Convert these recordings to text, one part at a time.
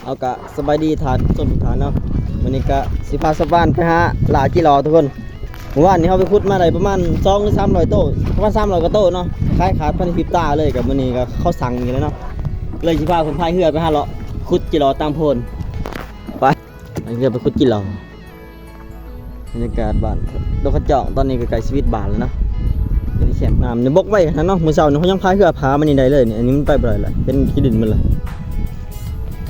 เอากะสบายดีทานส้มทานเนาะวันนี้กะสิพาสบ้านไปหาหลาจิรอทุกคนเมื่อวานนี้เขาไปขุดมาได้ประมาณ2 หรือ 300 โต๊ะประมาณ300 กว่าโต๊ะเนาะคล้ายขาดพันธิบตาเลยกับวันนี้ก็เขาสั่งอย่างแล้วเนาะเลยสิพาคนพายเรือไปหาเลาะขุดจิรอตั้งโพนไปเรือไปขุดจิรอบรรยากาศบ้านดอกกระเจาะตอนนี้ก็ใกล้ชีวิตบ้านแล้วเนาะเป็นแคมป์น้ำในบกไว้นะเนาะมื้อเช้านี่เขายังพายเรือพามันนี่ได้เลยเนี่ยอันนี้มันไปบ่ได้เลยเป็นขี้ดินมันเลย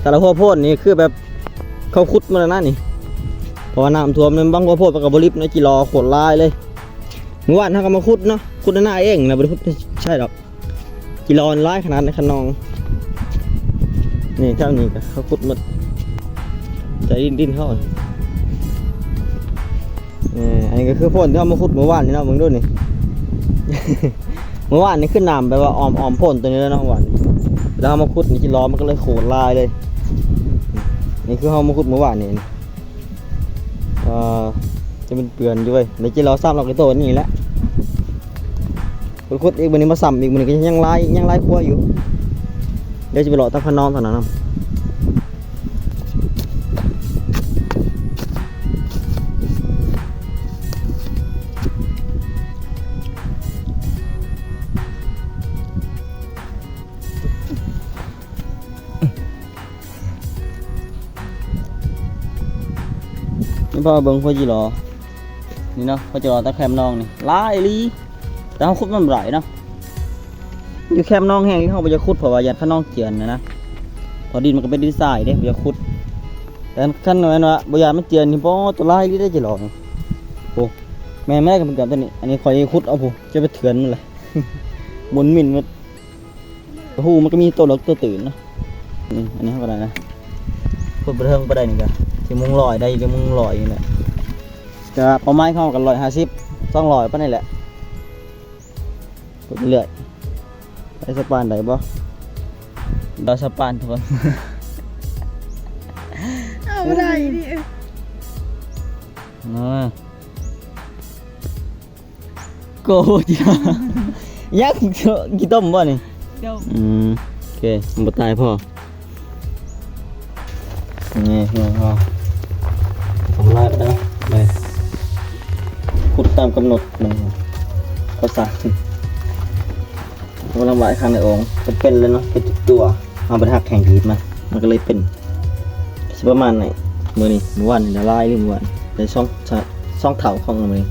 แต่ละหัวโพดนี่คือแบบเขาขุดมาแล้วนะนี่เพราะว่าน้ำท่วมเนี่ยบางหัวโพดปกับบริบในจิรอโขดลายเลยเมื่อวานถ้าก็มาขุดเนาะขุดหน้าเองนะบริขุดใช่หรอกจิรอลายขนาดในขนองนี่เท่านี้ก็เขาขุดมาใจดินเข้าอันนี้ก็คือโพดที่เขามาขุดเมื่อวานนี่เนาะมึงดูนี่ เมื่อวานนี่ขึ้นน้ำไปว่าออมโพดตัวนี้แล้วเนาะวันแล้วเขามาขุดนี่จิรอมันก็เลยโขดลายเลยนี่คือเขามาขุดเมื่อวานนี่จะเป็นเปลือนด้วยในจิรอซ้ำเราcáiตัวนี่แหละขุดอีกวันนี้มาซ้ำอีกวันนี้ก็ยังไล่ขั้วอยู่เดี๋ยวจะไปหล่อตั้งพนองเท่านั้นนี่พอเบิ้งพอจิรอนี่เนาะพอจิรอตะแคมนองนี่ลายลีแต่เขาขุดมันไหลเนาะอยู่แคมนองแห้งที่เขาไปจะขุดเพราะว่ายัดข้างนองเจียนนะพอดินมันก็เป็นดินทรายเด้ไปจะขุดแต่ขั้นนั้นว่าบริยามันเจียนนี่พอตัวลายลีได้จิรอโอ้แม่กันเป็นกับตัวนี้อันนี้คอยขุดเอาผู้จะไปเถื่อนมันเลย หมุนมินมันหูมันก็มีตัวเล็กตัวตื่นเนาะนี่อันนี้เขาก็ได้นะขุดไปเทิงไปได้นี่กันที่มุงลอยได้ที่มุงลอยนี่แหละจะประมาณเข้ากัน150 200ปะนี่แหละไปเรื่อยไปสปานได้บ่ดาวสปานทุกคน เอาไม่ได้ดิ โกจิยักษ์กี่ต้มบ่นี่ เดี๋ยว โอเคมันบ่ตายพ่อนี่พ่อทำไรไปแล้วไปขุดตามกำหนดมันเขาสั่งกำลังไหวข้างในองค์เป็นเลยเนาะเป็นตัวเอาไปหักแข่งดีดมันก็เลยเป็นประมาณไหนเมื่อนี้เมื่อวันละลายหรือเมื่อวันในช่องเถาของมัน